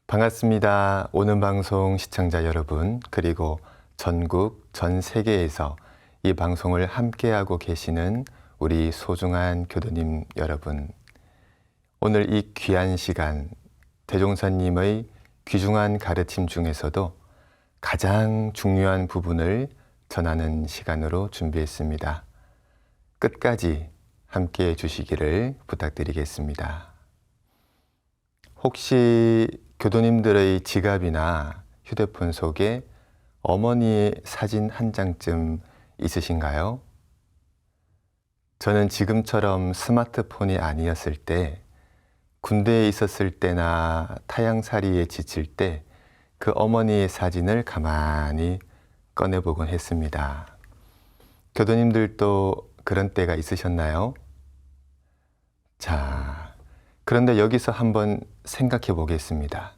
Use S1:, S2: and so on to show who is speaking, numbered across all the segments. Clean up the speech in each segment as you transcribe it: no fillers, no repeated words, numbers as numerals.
S1: 반갑습니다. 오늘 방송 시청자 여러분, 그리고 전국, 전 세계에서 이 방송을 함께하고 계시는 우리 소중한 교도님 여러분. 오늘 이 귀한 시간, 대종사님의 귀중한 가르침 중에서도 가장 중요한 부분을 전하는 시간으로 준비했습니다. 끝까지 함께해 주시기를 부탁드리겠습니다. 혹시 교도님들의 지갑이나 휴대폰 속에 어머니의 사진 한 장쯤 있으신가요? 저는 지금처럼 스마트폰이 아니었을 때, 군대에 있었을 때나 타향살이에 지칠 때 그 어머니의 사진을 가만히 꺼내보곤 했습니다. 교도님들도 그런 때가 있으셨나요? 자, 그런데 여기서 한번 생각해 보겠습니다.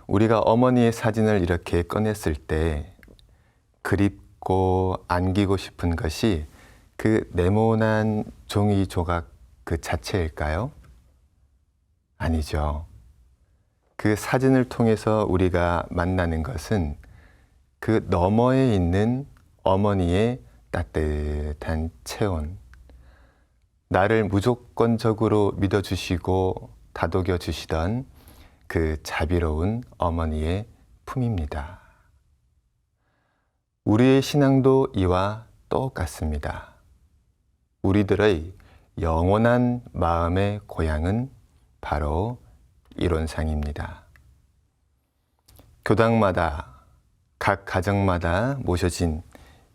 S1: 우리가 어머니의 사진을 이렇게 꺼냈을 때 그립고 안기고 싶은 것이 그 네모난 종이 조각 그 자체일까요? 아니죠. 그 사진을 통해서 우리가 만나는 것은 그 너머에 있는 어머니의 따뜻한 체온, 나를 무조건적으로 믿어주시고 다독여 주시던 그 자비로운 어머니의 품입니다. 우리의 신앙도 이와 똑같습니다. 우리들의 영원한 마음의 고향은 바로 이론상입니다. 교당마다, 각 가정마다 모셔진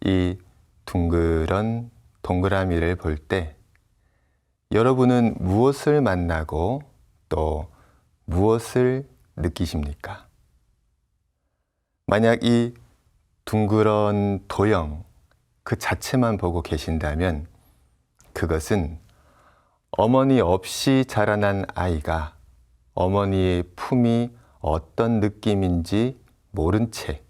S1: 이 둥그런 동그라미를 볼 때 여러분은 무엇을 만나고 또 무엇을 느끼십니까? 만약 이 둥그런 도형 그 자체만 보고 계신다면 그것은 어머니 없이 자라난 아이가 어머니의 품이 어떤 느낌인지 모른 채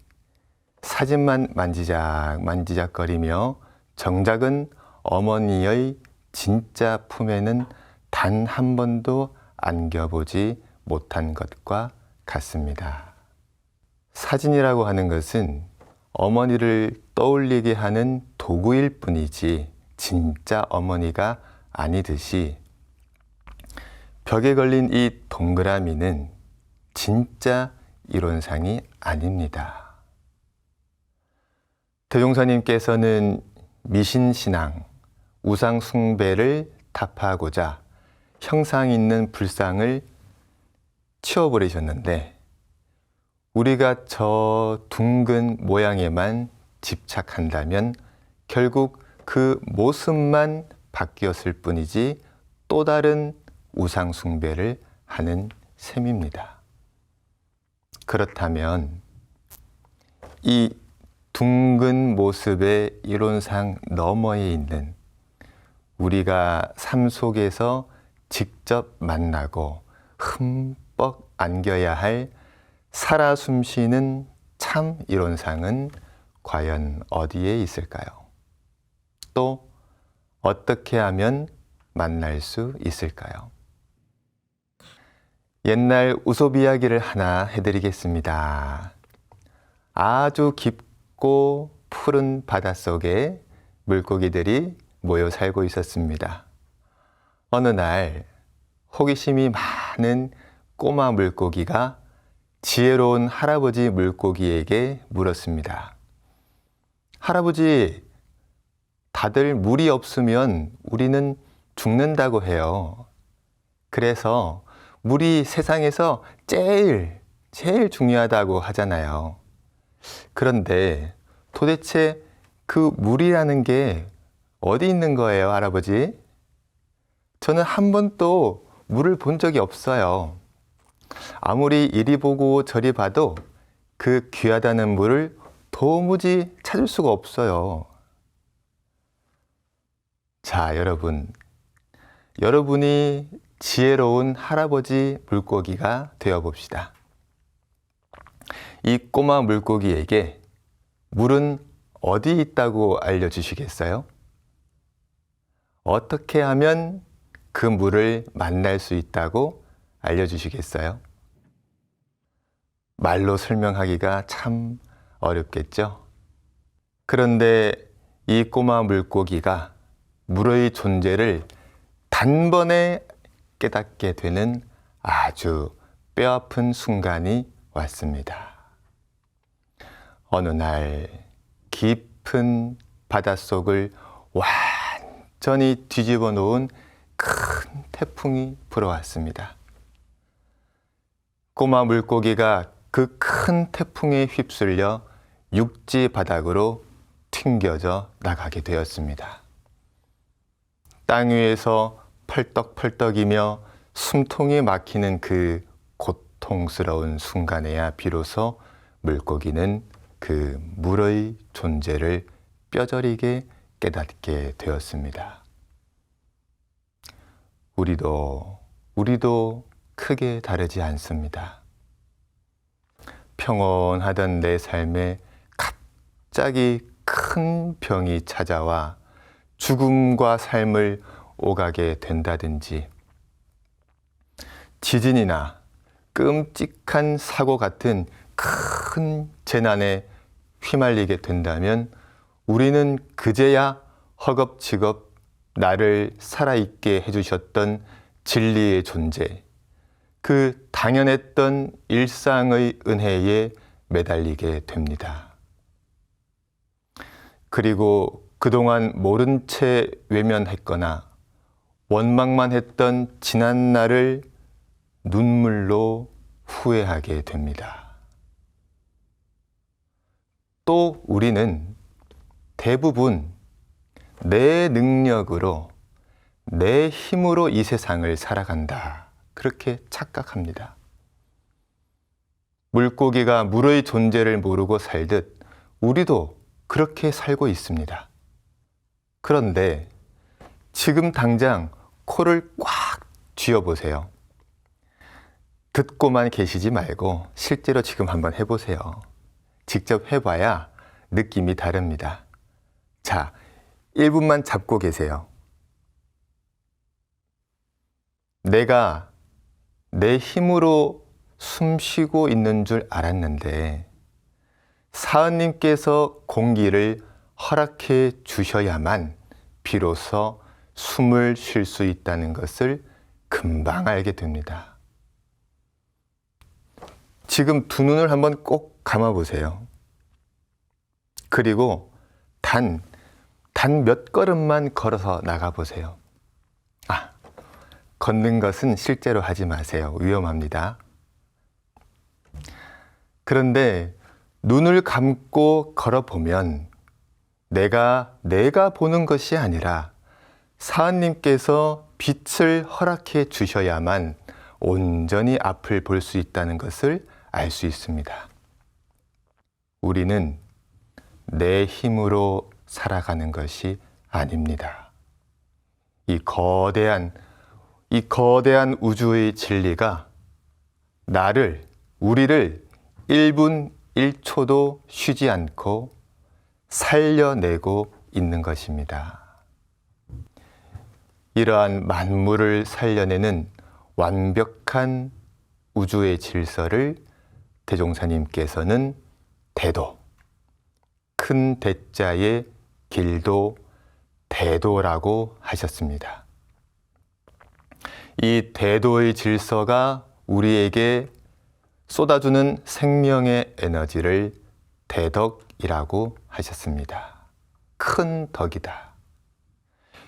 S1: 사진만 만지작거리며 정작은 어머니의 진짜 품에는 단 한 번도 안겨보지 못한 것과 같습니다. 사진이라고 하는 것은 어머니를 떠올리게 하는 도구일 뿐이지 진짜 어머니가 아니듯이 벽에 걸린 이 동그라미는 진짜 이론상이 아닙니다. 대종사님께서는 미신신앙, 우상숭배를 타파하고자 형상 있는 불상을 치워버리셨는데 우리가 저 둥근 모양에만 집착한다면 결국 그 모습만 바뀌었을 뿐이지 또 다른 우상숭배를 하는 셈입니다. 그렇다면 이 둥근 모습의 이론상 너머에 있는 우리가 삶 속에서 직접 만나고 흠뻑 안겨야 할 살아 숨쉬는 참 이론상은 과연 어디에 있을까요? 또 어떻게 하면 만날 수 있을까요? 옛날 우솝 이야기를 하나 해드리겠습니다. 아주 깊고 푸른 바닷속에 물고기들이 모여 살고 있었습니다. 어느 날 호기심이 많은 꼬마 물고기가 지혜로운 할아버지 물고기에게 물었습니다. 할아버지, 다들 물이 없으면 우리는 죽는다고 해요. 그래서 물이 세상에서 제일 중요하다고 하잖아요. 그런데 도대체 그 물이라는 게 어디 있는 거예요, 할아버지? 저는 한 번도 물을 본 적이 없어요. 아무리 이리 보고 저리 봐도 그 귀하다는 물을 도무지 찾을 수가 없어요. 자, 여러분이 지혜로운 할아버지 물고기가 되어봅시다. 이 꼬마 물고기에게 물은 어디 있다고 알려주시겠어요? 어떻게 하면 그 물을 만날 수 있다고 알려주시겠어요? 말로 설명하기가 참 어렵겠죠? 그런데 이 꼬마 물고기가 물의 존재를 단번에 깨닫게 되는 아주 뼈아픈 순간이 왔습니다. 어느 날 깊은 바닷속을 완전히 뒤집어 놓은 큰 태풍이 불어왔습니다. 꼬마 물고기가 그 큰 태풍에 휩쓸려 육지 바닥으로 튕겨져 나가게 되었습니다. 땅 위에서 펄떡펄떡이며 숨통이 막히는 그 고통스러운 순간에야 비로소 물고기는 그 물의 존재를 뼈저리게 깨닫게 되었습니다. 우리도 크게 다르지 않습니다. 평온하던 내 삶에 갑자기 큰 병이 찾아와 죽음과 삶을 오가게 된다든지, 지진이나 끔찍한 사고 같은 큰 재난에 휘말리게 된다면 우리는 그제야 허겁지겁 나를 살아있게 해주셨던 진리의 존재, 그 당연했던 일상의 은혜에 매달리게 됩니다. 그리고 그동안 모른 채 외면했거나 원망만 했던 지난 날을 눈물로 후회하게 됩니다. 또 우리는 대부분 내 능력으로, 내 힘으로 이 세상을 살아간다, 그렇게 착각합니다. 물고기가 물의 존재를 모르고 살듯 우리도 그렇게 살고 있습니다. 그런데 지금 당장 코를 꽉 쥐어보세요. 듣고만 계시지 말고 실제로 지금 한번 해보세요. 직접 해봐야 느낌이 다릅니다. 자, 1분만 잡고 계세요. 내가 내 힘으로 숨 쉬고 있는 줄 알았는데 사은님께서 공기를 허락해 주셔야만 비로소 숨을 쉴 수 있다는 것을 금방 알게 됩니다. 지금 두 눈을 한번 꼭 감아 보세요. 그리고 단 몇 걸음만 걸어서 나가 보세요. 걷는 것은 실제로 하지 마세요. 위험합니다. 그런데 눈을 감고 걸어보면 내가 보는 것이 아니라 사은님께서 빛을 허락해 주셔야만 온전히 앞을 볼 수 있다는 것을 알 수 있습니다. 우리는 내 힘으로 살아가는 것이 아닙니다. 이 거대한 우주의 진리가 우리를 1분 1초도 쉬지 않고 살려내고 있는 것입니다. 이러한 만물을 살려내는 완벽한 우주의 질서를 대종사님께서는 대도, 큰 대자의 길도 대도라고 하셨습니다. 이 대도의 질서가 우리에게 쏟아주는 생명의 에너지를 대덕이라고 하셨습니다. 큰 덕이다.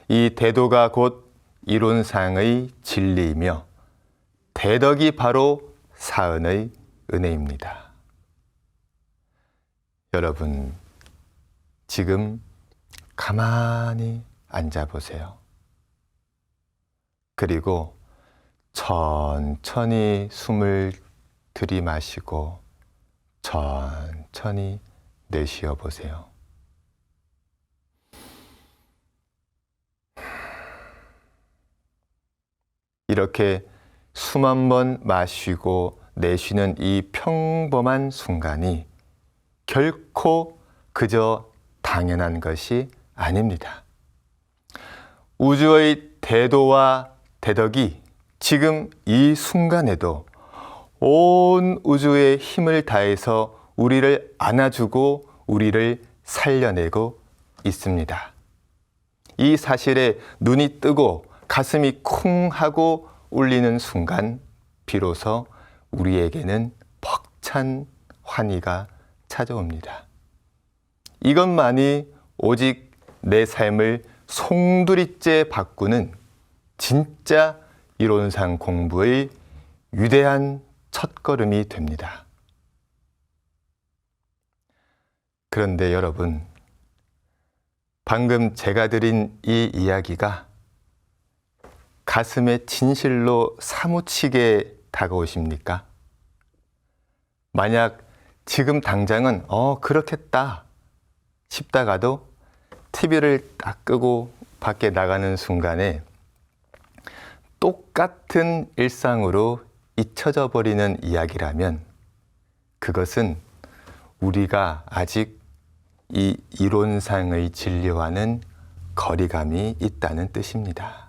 S1: 이 대도가 곧 이론상의 진리이며 대덕이 바로 사은의 은혜입니다. 여러분, 지금 가만히 앉아보세요. 그리고 천천히 숨을 들이마시고 천천히 내쉬어 보세요. 이렇게 숨 한 번 마시고 내쉬는 이 평범한 순간이 결코 그저 당연한 것이 아닙니다. 우주의 대도와 대덕이 지금 이 순간에도 온 우주의 힘을 다해서 우리를 안아주고 우리를 살려내고 있습니다. 이 사실에 눈이 뜨고 가슴이 쿵 하고 울리는 순간 비로소 우리에게는 벅찬 환희가 찾아옵니다. 이것만이 오직 내 삶을 송두리째 바꾸는 진짜 이론상 공부의 위대한 첫걸음이 됩니다. 그런데 여러분, 방금 제가 드린 이 이야기가 가슴에 진실로 사무치게 다가오십니까? 만약 지금 당장은 그렇겠다 싶다가도 TV를 딱 끄고 밖에 나가는 순간에 똑같은 일상으로 잊혀져 버리는 이야기라면 그것은 우리가 아직 이 이론상의 진리와는 거리감이 있다는 뜻입니다.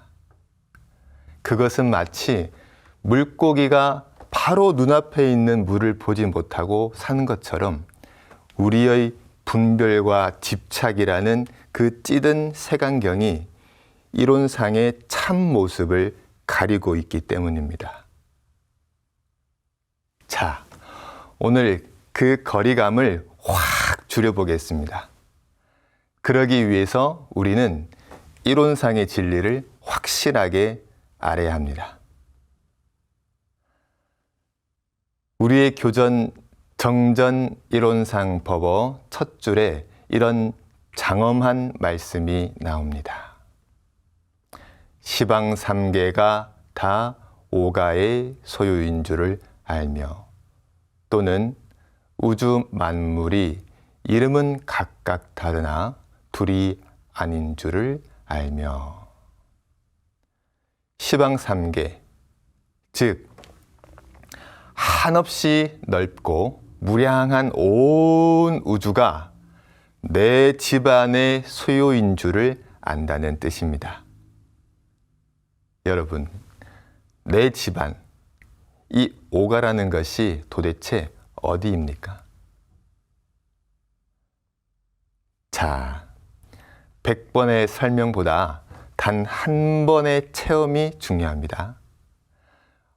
S1: 그것은 마치 물고기가 바로 눈앞에 있는 물을 보지 못하고 사는 것처럼 우리의 분별과 집착이라는 그 찌든 색안경이 이론상의 참 모습을 가리고 있기 때문입니다. 자, 오늘 그 거리감을 확 줄여보겠습니다. 그러기 위해서 우리는 이론상의 진리를 확실하게 알아야 합니다. 우리의 교전 정전 이론상 법어 첫 줄에 이런 장엄한 말씀이 나옵니다. 시방 삼계가 다 오가의 소유인 줄을 알며 또는 우주 만물이 이름은 각각 다르나 둘이 아닌 줄을 알며. 시방 삼계, 즉 한없이 넓고 무량한 온 우주가 내 집안의 소유인 줄을 안다는 뜻입니다. 여러분, 내 집안, 이 오가라는 것이 도대체 어디입니까? 자, 100번의 설명보다 단 한 번의 체험이 중요합니다.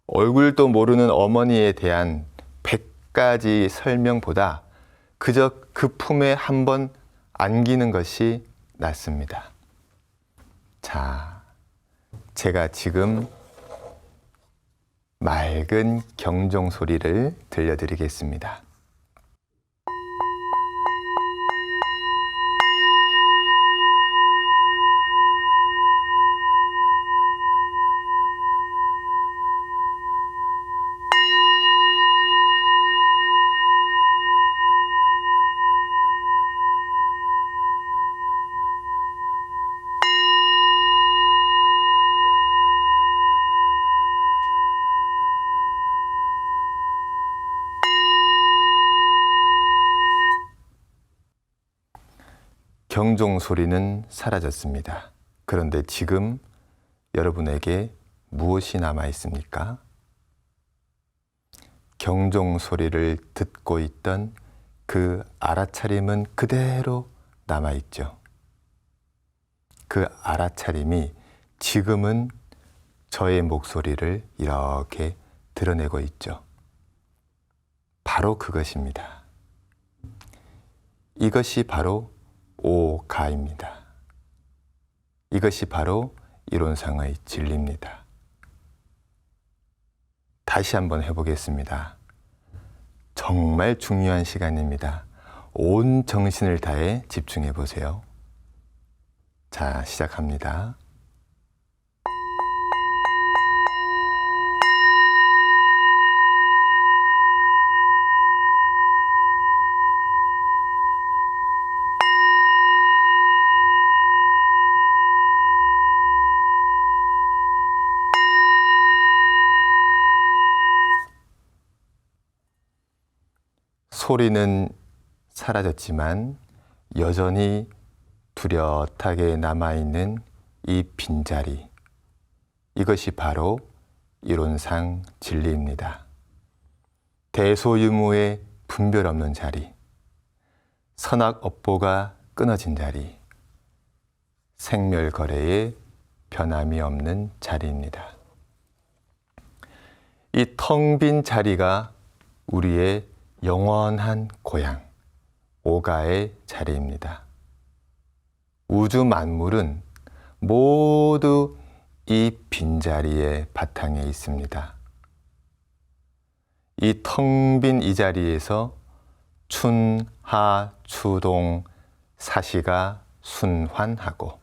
S1: 얼굴도 모르는 어머니에 대한 100가지 설명보다 그저 그 품에 한 번 안기는 것이 낫습니다. 자, 제가 지금 맑은 경종 소리를 들려드리겠습니다. 경종 소리는 사라졌습니다. 그런데 지금 여러분에게 무엇이 남아 있습니까? 경종 소리를 듣고 있던 그 알아차림은 그대로 남아 있죠. 그 알아차림이 지금은 저의 목소리를 이렇게 드러내고 있죠. 바로 그것입니다. 이것이 바로 오가입니다. 이것이 바로 이론상의 진리입니다. 다시 한번 해보겠습니다. 정말 중요한 시간입니다. 온 정신을 다해 집중해 보세요. 자, 시작합니다. 소리는 사라졌지만 여전히 뚜렷하게 남아있는 이 빈자리, 이것이 바로 이론상 진리입니다. 대소유무의 분별 없는 자리, 선악업보가 끊어진 자리, 생멸거래의 변함이 없는 자리입니다. 이 텅 빈 자리가 우리의 영원한 고향, 오가의 자리입니다. 우주 만물은 모두 이 빈자리의 바탕에 있습니다. 이 텅 빈 이 자리에서 춘, 하, 추동, 사시가 순환하고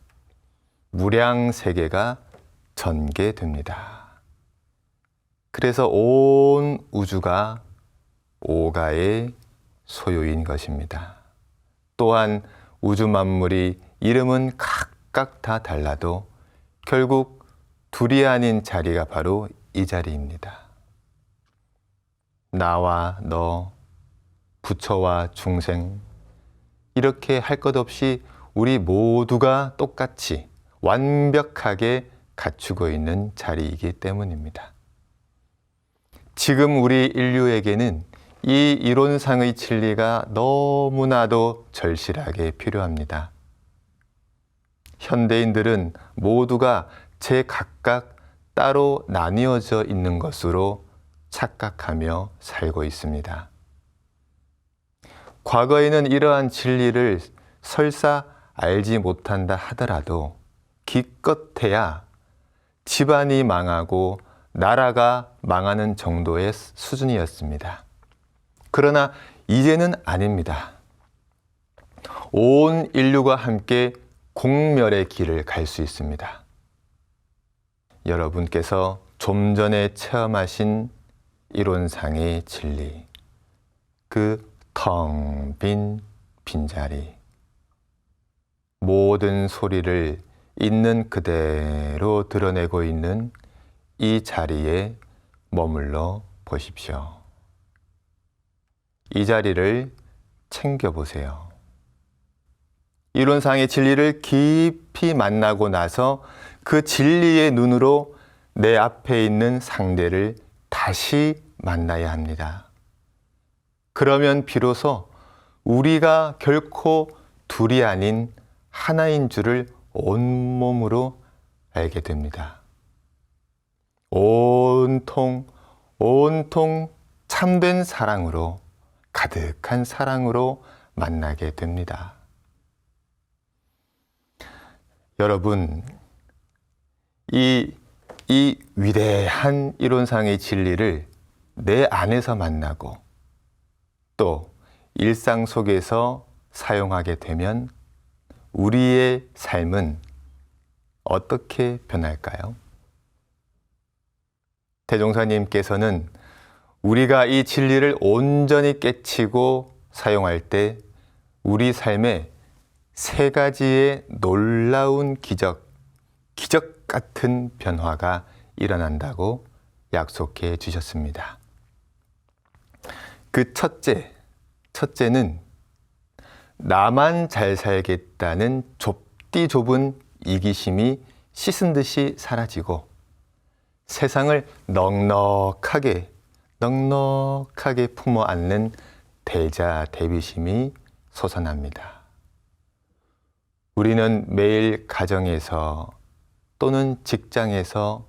S1: 무량세계가 전개됩니다. 그래서 온 우주가 오가의 소유인 것입니다. 또한 우주 만물이 이름은 각각 다 달라도 결국 둘이 아닌 자리가 바로 이 자리입니다. 나와 너, 부처와 중생, 이렇게 할 것 없이 우리 모두가 똑같이 완벽하게 갖추고 있는 자리이기 때문입니다. 지금 우리 인류에게는 이 이론상의 진리가 너무나도 절실하게 필요합니다. 현대인들은 모두가 제각각 따로 나뉘어져 있는 것으로 착각하며 살고 있습니다. 과거에는 이러한 진리를 설사 알지 못한다 하더라도 기껏해야 집안이 망하고 나라가 망하는 정도의 수준이었습니다. 그러나 이제는 아닙니다. 온 인류가 함께 공멸의 길을 갈 수 있습니다. 여러분께서 좀 전에 체험하신 이론상의 진리, 그 텅 빈 빈자리, 모든 소리를 있는 그대로 드러내고 있는 이 자리에 머물러 보십시오. 이 자리를 챙겨보세요. 이론상의 진리를 깊이 만나고 나서 그 진리의 눈으로 내 앞에 있는 상대를 다시 만나야 합니다. 그러면 비로소 우리가 결코 둘이 아닌 하나인 줄을 온몸으로 알게 됩니다. 온통 참된 사랑으로, 가득한 사랑으로 만나게 됩니다. 여러분, 이 위대한 이론상의 진리를 내 안에서 만나고 또 일상 속에서 사용하게 되면 우리의 삶은 어떻게 변할까요? 대종사님께서는 우리가 이 진리를 온전히 깨치고 사용할 때 우리 삶에 세 가지의 놀라운 기적 같은 변화가 일어난다고 약속해 주셨습니다. 그 첫째는 나만 잘 살겠다는 좁디 좁은 이기심이 씻은 듯이 사라지고 세상을 넉넉하게 품어 안는 대자대비심이 솟아납니다. 우리는 매일 가정에서 또는 직장에서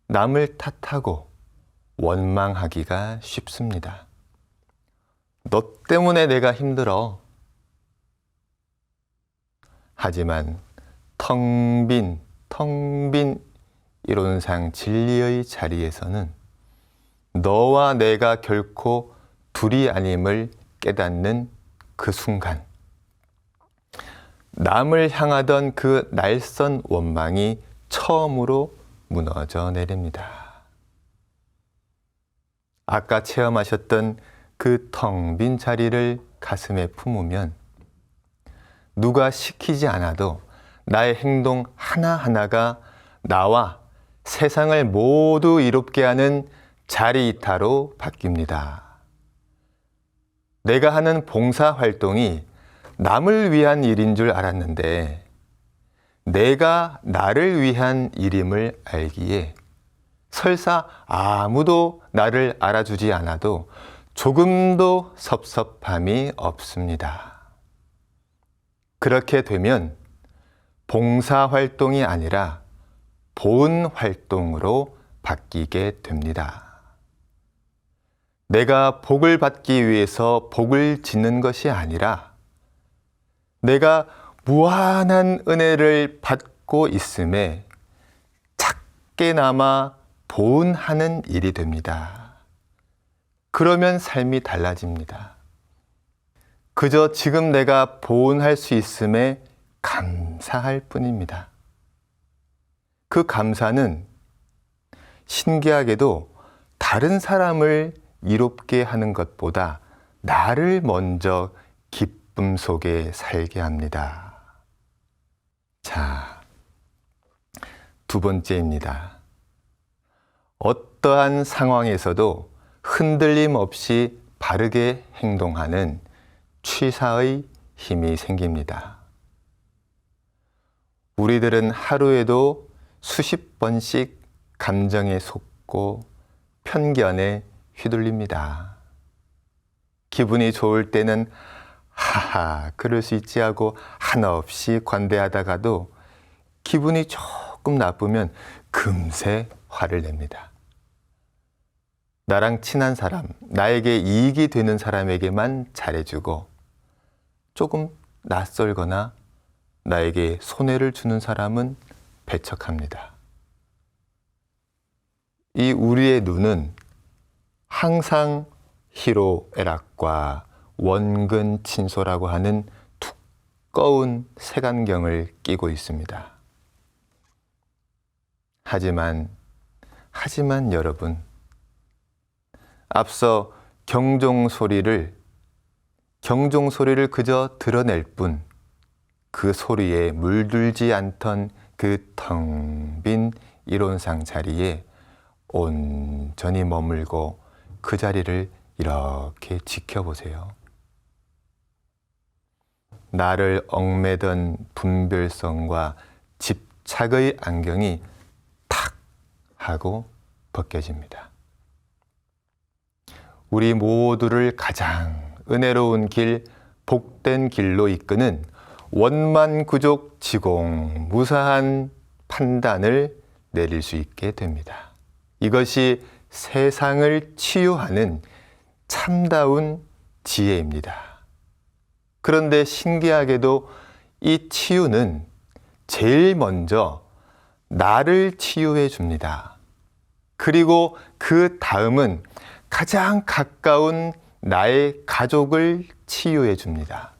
S1: 남을 탓하고 원망하기가 쉽습니다. 너 때문에 내가 힘들어. 하지만 텅 빈 이론상 진리의 자리에서는 너와 내가 결코 둘이 아님을 깨닫는 그 순간, 남을 향하던 그 날선 원망이 처음으로 무너져 내립니다. 아까 체험하셨던 그 텅 빈 자리를 가슴에 품으면 누가 시키지 않아도 나의 행동 하나하나가 나와 세상을 모두 이롭게 하는 자리이타로 바뀝니다. 내가 하는 봉사활동이 남을 위한 일인 줄 알았는데 내가 나를 위한 일임을 알기에 설사 아무도 나를 알아주지 않아도 조금도 섭섭함이 없습니다. 그렇게 되면 봉사활동이 아니라 보은활동으로 바뀌게 됩니다. 내가 복을 받기 위해서 복을 짓는 것이 아니라 내가 무한한 은혜를 받고 있음에 작게나마 보은하는 일이 됩니다. 그러면 삶이 달라집니다. 그저 지금 내가 보은할 수 있음에 감사할 뿐입니다. 그 감사는 신기하게도 다른 사람을 이롭게 하는 것보다 나를 먼저 기쁨 속에 살게 합니다. 자, 두 번째입니다. 어떠한 상황에서도 흔들림 없이 바르게 행동하는 취사의 힘이 생깁니다. 우리들은 하루에도 수십 번씩 감정에 속고 편견에 휘둘립니다. 기분이 좋을 때는 하하 그럴 수 있지 하고 하나 없이 관대하다가도 기분이 조금 나쁘면 금세 화를 냅니다. 나랑 친한 사람, 나에게 이익이 되는 사람에게만 잘해주고 조금 낯설거나 나에게 손해를 주는 사람은 배척합니다. 이 우리의 눈은 항상 희로애락과 원근친소라고 하는 두꺼운 색안경을 끼고 있습니다. 하지만 여러분, 앞서 경종소리를 그저 드러낼 뿐 그 소리에 물들지 않던 그 텅 빈 이론상 자리에 온전히 머물고 그 자리를 이렇게 지켜보세요. 나를 얽매던 분별성과 집착의 안경이 탁 하고 벗겨집니다. 우리 모두를 가장 은혜로운 길, 복된 길로 이끄는 원만구족 지공무사한 판단을 내릴 수 있게 됩니다. 이것이 세상을 치유하는 참다운 지혜입니다. 그런데 신기하게도 이 치유는 제일 먼저 나를 치유해 줍니다. 그리고 그 다음은 가장 가까운 나의 가족을 치유해 줍니다.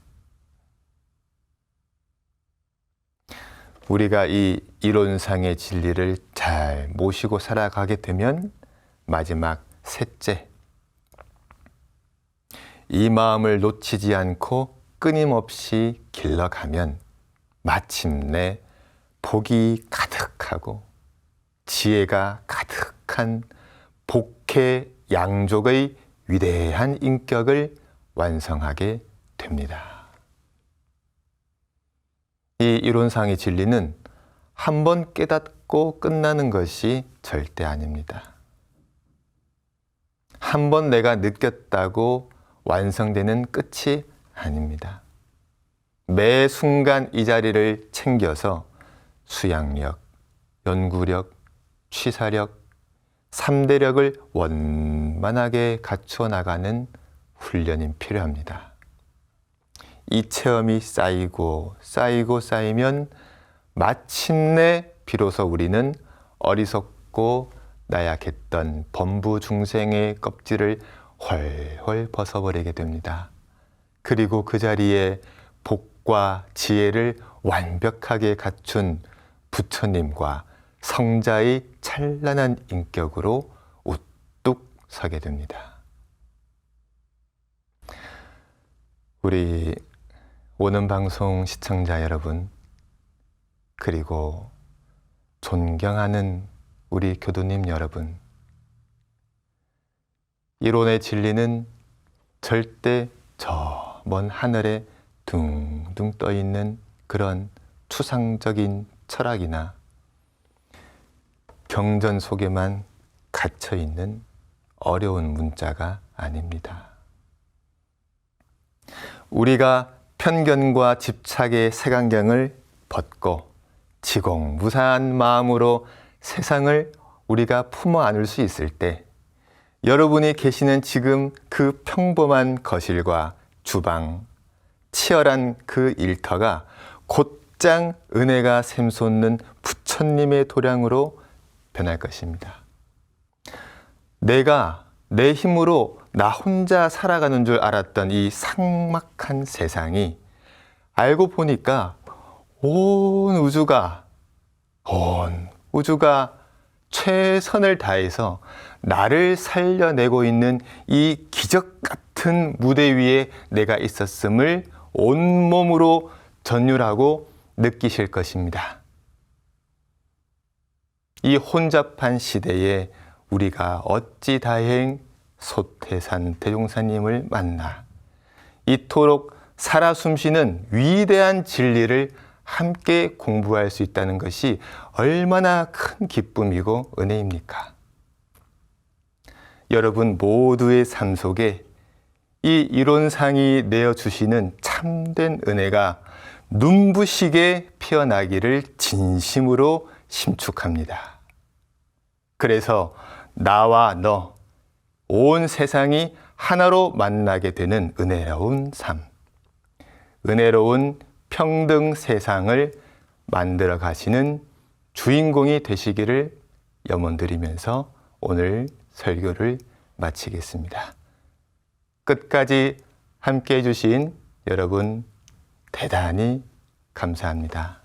S1: 우리가 이 이론상의 진리를 잘 모시고 살아가게 되면 마지막 셋째, 이 마음을 놓치지 않고 끊임없이 길러가면 마침내 복이 가득하고 지혜가 가득한 복해 양족의 위대한 인격을 완성하게 됩니다. 이 이론상의 진리는 한 번 깨닫고 끝나는 것이 절대 아닙니다. 한 번 내가 느꼈다고 완성되는 끝이 아닙니다. 매 순간 이 자리를 챙겨서 수양력, 연구력, 취사력, 3대력을 원만하게 갖추어 나가는 훈련이 필요합니다. 이 체험이 쌓이면 마침내 비로소 우리는 어리석고 나약했던 범부 중생의 껍질을 훨훨 벗어버리게 됩니다. 그리고 그 자리에 복과 지혜를 완벽하게 갖춘 부처님과 성자의 찬란한 인격으로 우뚝 서게 됩니다. 우리 오는 방송 시청자 여러분, 그리고 존경하는 우리 교도님 여러분, 이론의 진리는 절대 저 먼 하늘에 둥둥 떠 있는 그런 추상적인 철학이나 경전 속에만 갇혀 있는 어려운 문자가 아닙니다. 우리가 편견과 집착의 색안경을 벗고 지공무사한 마음으로 세상을 우리가 품어 안을 수 있을 때 여러분이 계시는 지금 그 평범한 거실과 주방, 치열한 그 일터가 곧장 은혜가 샘솟는 부처님의 도량으로 변할 것입니다. 내가 내 힘으로 나 혼자 살아가는 줄 알았던 이 삭막한 세상이 알고 보니까 온 우주가 최선을 다해서 나를 살려내고 있는 이 기적 같은 무대 위에 내가 있었음을 온몸으로 전율하고 느끼실 것입니다. 이 혼잡한 시대에 우리가 어찌 다행 소태산 대종사님을 만나 이토록 살아 숨쉬는 위대한 진리를 함께 공부할 수 있다는 것이 얼마나 큰 기쁨이고 은혜입니까? 여러분 모두의 삶 속에 이 이론상이 내어주시는 참된 은혜가 눈부시게 피어나기를 진심으로 심축합니다. 그래서 나와 너, 온 세상이 하나로 만나게 되는 은혜로운 삶, 은혜로운 평등 세상을 만들어 가시는 주인공이 되시기를 염원드리면서 오늘 설교를 마치겠습니다. 끝까지 함께 해주신 여러분 대단히 감사합니다.